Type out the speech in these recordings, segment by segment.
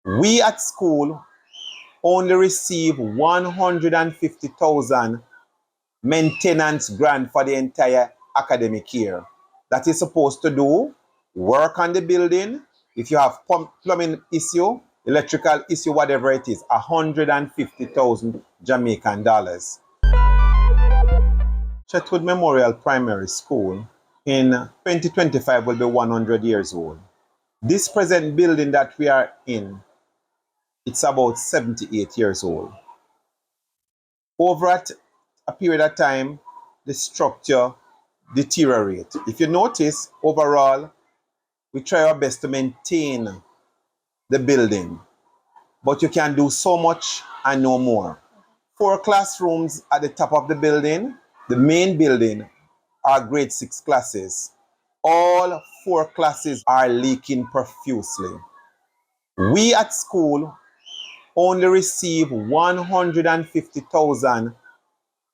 We at school only receive 150,000 maintenance grant for the entire academic year. That is supposed to do work on the building. If you have plumbing issue, electrical issue, whatever it is, 150,000 Jamaican dollars. Chetwood Memorial Primary School in 2025 will be 100 years old. This present building that we are in, it's about 78 years old. Over at a period of time, the structure deteriorate. If you notice, overall, we try our best to maintain the building, but you can do so much and no more. 4 classrooms at the top of the building. The main building are grade 6 classes. All 4 classes are leaking profusely. We at school only receive 150,000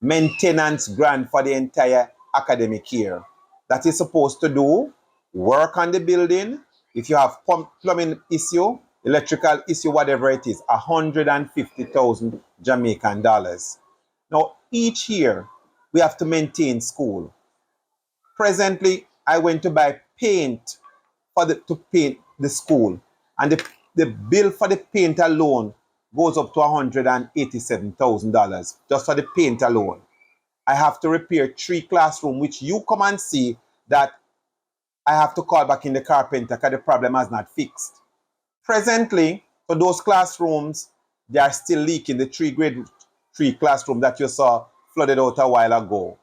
maintenance grant for the entire academic year. That is supposed to do work on the building. If you have plumbing issue, electrical issue, whatever it is, 150,000 Jamaican dollars. Now, each year we have to maintain school. Presently, I went to buy paint to paint the school, and the bill for the paint alone goes up to $187,000 just for the paint alone. I have to repair 3 classrooms, which you come and see that I have to call back in the carpenter because the problem has not fixed. Presently, for those classrooms, they are still leaking. The grade 3 classroom that you saw flooded out a while ago.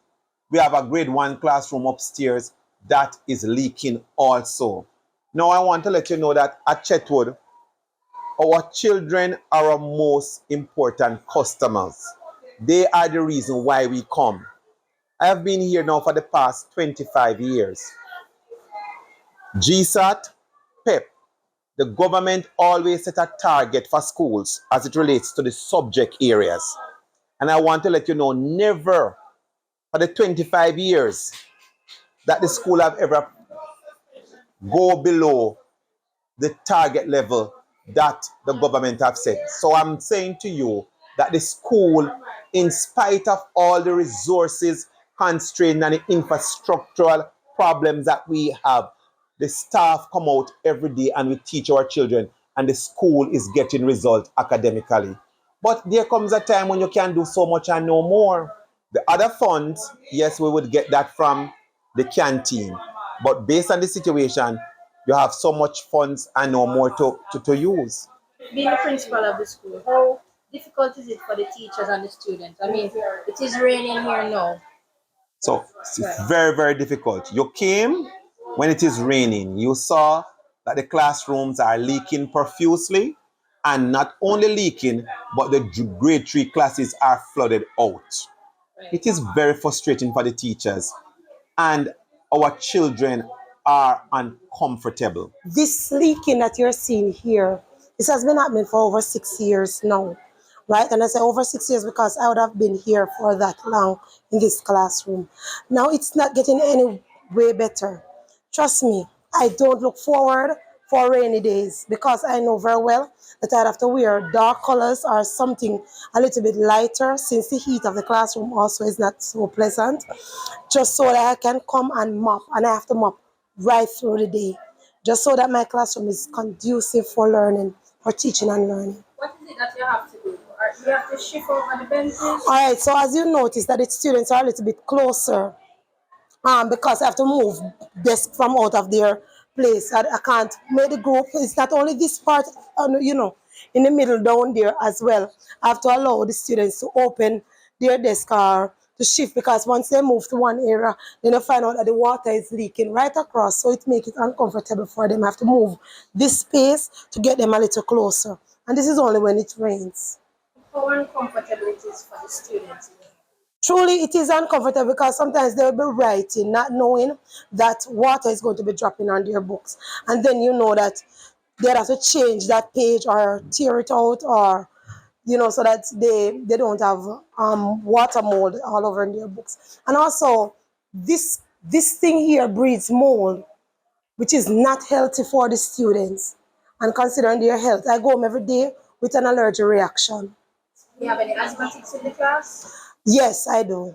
We have a grade 1 classroom upstairs that is leaking also. Now I want to let you know that at Chetwood, our children are our most important customers. They are the reason why we come. I have been here now for the past 25 years. GSAT, PEP, the government always set a target for schools as it relates to the subject areas. And I want to let you know, never for the 25 years that the school have ever go below the target level that the government have set. So I'm saying to you that the school, in spite of all the resources, constraints, and the infrastructural problems that we have, the staff come out every day and we teach our children, and the school is getting results academically. But there comes a time when you can do so much and no more. The other funds, yes, we would get that from the canteen. But based on the situation, you have so much funds and no more to use. Being the principal of the school, how difficult is it for the teachers and the students? I mean, it is raining here now. So it's very, very difficult. You came when it is raining. You saw that the classrooms are leaking profusely, and not only leaking, but the grade 3 classes are flooded out. It is very frustrating for the teachers, and our children are uncomfortable. This leaking that you're seeing here, this has been happening for over 6 years now, right? And I say over 6 years because I would have been here for that long in this classroom. Now it's not getting any way better. Trust me, I don't look forward for rainy days because I know very well that I'd have to wear dark colors or something a little bit lighter, since the heat of the classroom also is not so pleasant, just so that I can come and mop, and I have to mop right through the day, just so that my classroom is conducive for learning, for teaching and learning. What is it that you have to do? You have to shift over the benches? All right, so as you notice that the students are a little bit closer, because I have to move desk from out of their place. I can't make the group. It's not only this part, in the middle down there as well. I have to allow the students to open their desk or to shift, because once they move to one area, then they find out that the water is leaking right across, so it makes it uncomfortable for them. I have to move this space to get them a little closer. And this is only when it rains. How uncomfortable it is for the students? Truly, it is uncomfortable because sometimes they'll be writing, not knowing that water is going to be dropping on their books. And then you know that they have to change that page or tear it out, or, so that they don't have water mold all over in their books. And also, this thing here breeds mold, which is not healthy for the students. And considering their health, I go home every day with an allergic reaction. Do you have any asthmatics in the class? Yes, I do.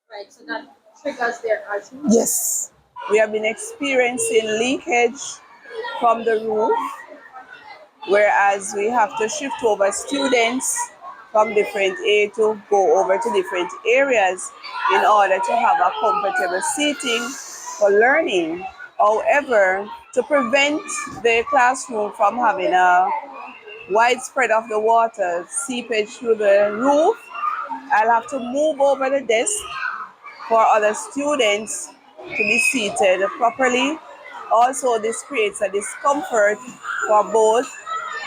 Right, so that triggers their asthma. Yes. We have been experiencing leakage from the roof, whereas we have to shift over students from different A to go over to different areas in order to have a comfortable seating for learning. However, to prevent the classroom from having a widespread of the water seepage through the roof, I'll have to move over the desk for other students to be seated properly. Also, this creates a discomfort for both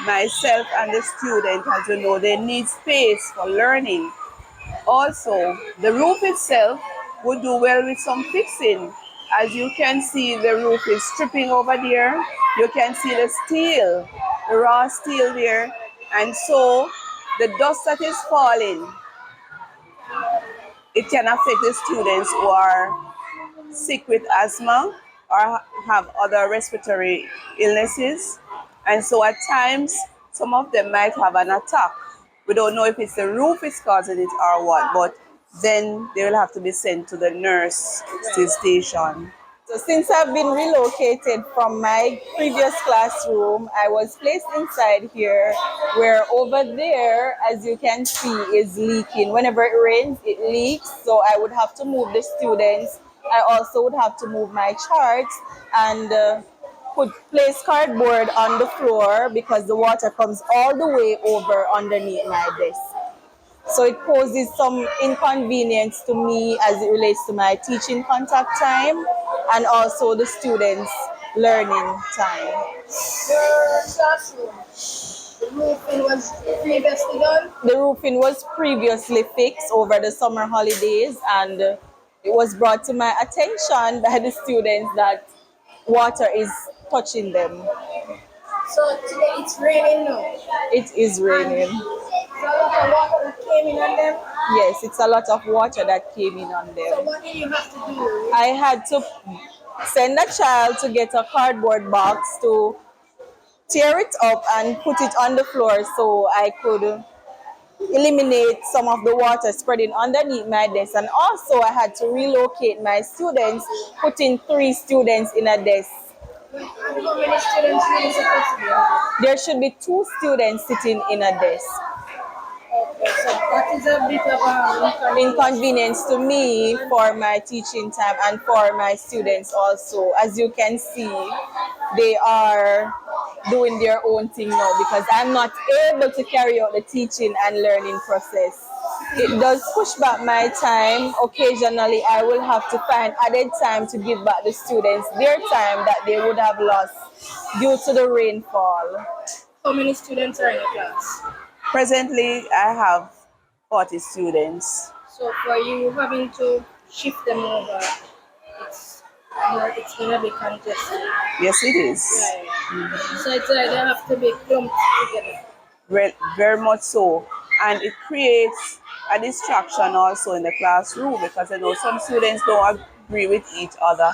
myself and the student, as you know, they need space for learning. Also, the roof itself would do well with some fixing. As you can see, the roof is stripping over there. You can see the steel, the raw steel there. And so the dust that is falling, it can affect the students who are sick with asthma or have other respiratory illnesses. And so at times, some of them might have an attack. We don't know if it's the roof is causing it or what, but then they will have to be sent to the nurse station. So since I've been relocated from my previous classroom, I was placed inside here where over there, as you can see, is leaking. Whenever it rains, it leaks. So I would have to move the students. I also would have to move my charts and place cardboard on the floor because the water comes all the way over underneath my desk. So it poses some inconvenience to me as it relates to my teaching contact time and also the students' learning time. Your classroom, the roofing was previously done? The roofing was previously fixed over the summer holidays, and it was brought to my attention by the students that water is touching them. So today it's raining now. It is raining. So a lot of water that came in on them. Yes, it's a lot of water that came in on So them. what did you have to do? I had to send a child to get a cardboard box to tear it up and put it on the floor so I could eliminate some of the water spreading underneath my desk. And also I had to relocate my students, putting 3 students in a desk. And how many students really supposed to be on There should be 2 students sitting in a desk. Okay, so that is a bit of an Inconvenience to me for my teaching time and for my students also. As you can see, they are doing their own thing now because I'm not able to carry out the teaching and learning process. It does push back my time. Occasionally, I will have to find added time to give back the students their time that they would have lost due to the rainfall. How many students are in the class? Presently, I have 40 students. So for you having to shift them over, it's gonna be congested. Yes, it is. Right. So it's like they have to be clumped together. Very much so. And it creates a distraction also in the classroom because I know some students don't agree with each other.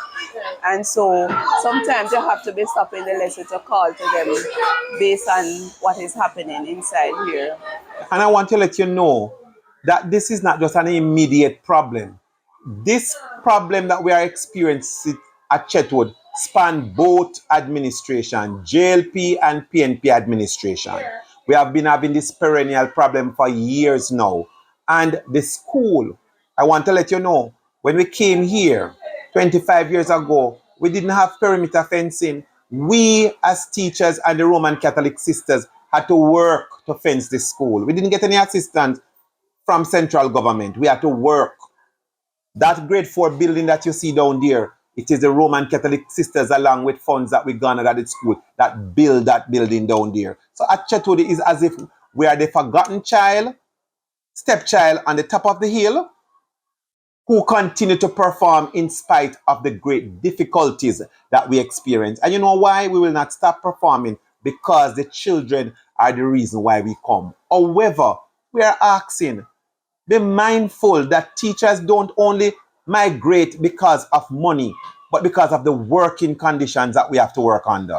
And so sometimes you have to be stopping the lesson to call to them based on what is happening inside here. And I want to let you know that this is not just an immediate problem. This problem that we are experiencing at Chetwood span both administration, JLP and PNP administration. We have been having this perennial problem for years now. And the school, I want to let you know, when we came here 25 years ago, we didn't have perimeter fencing. We as teachers and the Roman Catholic sisters had to work to fence the school. We didn't get any assistance from central government. We had to work. That grade 4 building that you see down there, it is the Roman Catholic sisters along with funds that we garnered at the school that build that building down there. So at Chetwood, it is as if we are the forgotten child, stepchild on the top of the hill who continue to perform in spite of the great difficulties that we experience. And you know why? We will not stop performing because the children are the reason why we come. However, we are asking, be mindful that teachers don't only migrate because of money, but because of the working conditions that we have to work under.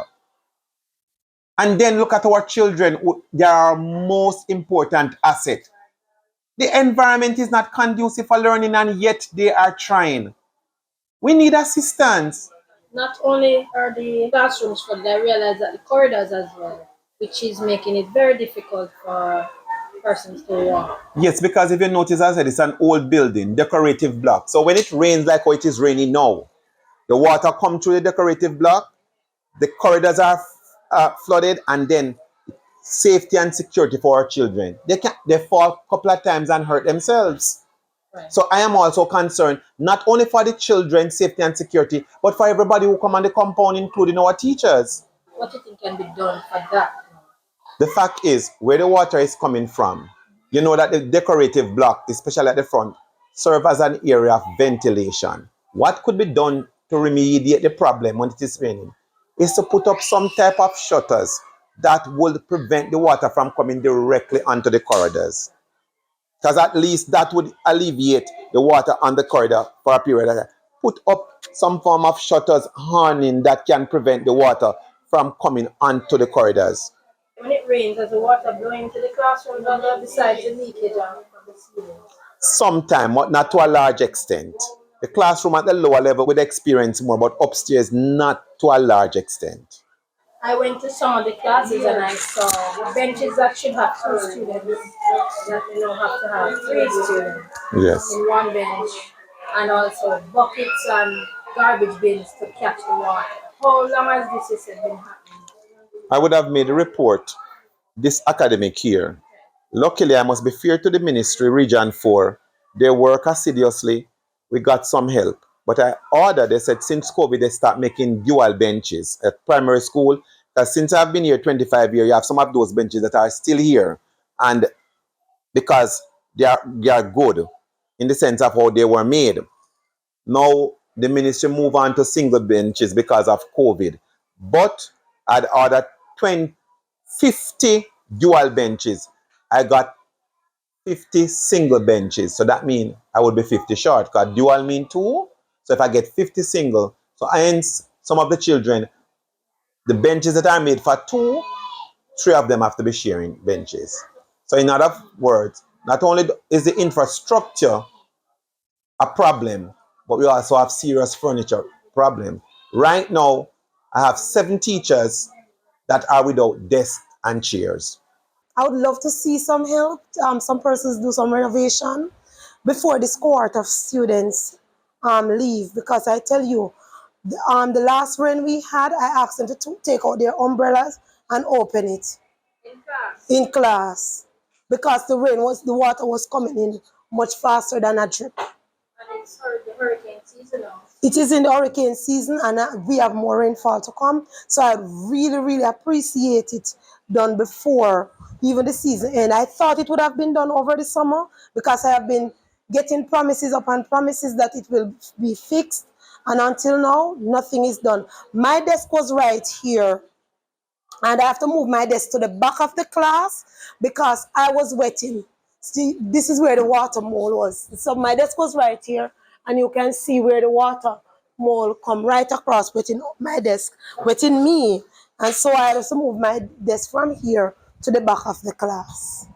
And then look at our children. They are our most important asset. The environment is not conducive for learning, and yet they are trying. We need assistance. Not only are the classrooms full, I realize that the corridors as well, which is making it very difficult for persons to walk. Yes, because if you notice, as I said, it's an old building, decorative block. So when it rains like how it is raining now, the water come through the decorative block, the corridors are flooded, and then safety and security for our children. They fall a couple of times and hurt themselves. Right. So I am also concerned not only for the children's safety and security, but for everybody who come on the compound, including our teachers. What do you think can be done for that? The fact is, where the water is coming from, you know that the decorative block, especially at the front, serve as an area of ventilation. What could be done to remediate the problem when it is raining is to put up some type of shutters that will prevent the water from coming directly onto the corridors. Because at least that would alleviate the water on the corridor for a period of time. Put up some form of shutters awning that can prevent the water from coming onto the corridors. When it rains, does the water blowing into the classroom or besides the leakage on the ceiling? Sometime, but not to a large extent. The classroom at the lower level would experience more, but upstairs, not to a large extent. I went to some of the classes and I saw benches that should have 2 students that they don't have to have 3 students Yes. in one bench, and also buckets and garbage bins to catch the water. How long has this has been happening? I would have made a report this academic year. Luckily, I must be fair to the ministry, Region 4. They work assiduously. We got some help. But I ordered, they said, since COVID, they start making dual benches at primary school. Because since I've been here 25 years, you have some of those benches that are still here. And because they are good in the sense of how they were made. Now, the ministry move on to single benches because of COVID. But I'd ordered 50 dual benches. I got 50 single benches. So that means I would be 50 short because dual mean 2. So if I get 50 single, so hence some of the children, the benches that are made for 2, 3 of them have to be sharing benches. So in other words, not only is the infrastructure a problem, but we also have serious furniture problem. Right now, I have 7 teachers that are without desks and chairs. I would love to see some help, some persons do some renovation before this cohort of students leave. Because I tell you, the last rain we had, I asked them to take out their umbrellas and open it In class. in class because the water was coming in much faster than a drip. And it's the hurricane season now. It is in the hurricane season, and we have more rainfall to come. So I really, really appreciate it done before even the season end. I thought it would have been done over the summer because I have been getting promises upon promises that it will be fixed. And until now, nothing is done. My desk was right here, and I have to move my desk to the back of the class because I was wetting. See, this is where the water mole was. So my desk was right here, and you can see where the water mole come right across wetting my desk, wetting me. And so I have to move my desk from here to the back of the class.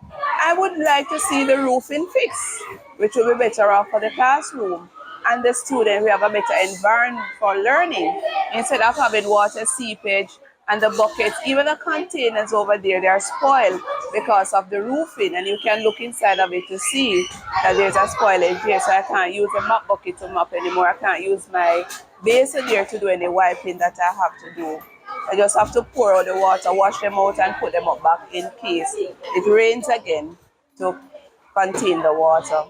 I would like to see the roofing fixed, which will be better off for the classroom and the student. We have a better environment for learning instead of having water seepage and the buckets. Even the containers over there, they are spoiled because of the roofing, and you can look inside of it to see that there's a spoilage here. So I can't use a mop bucket to mop anymore. I can't use my basin there to do any wiping that I have to do. I just have to pour out the water, wash them out, and put them up back in case it rains again to contain the water.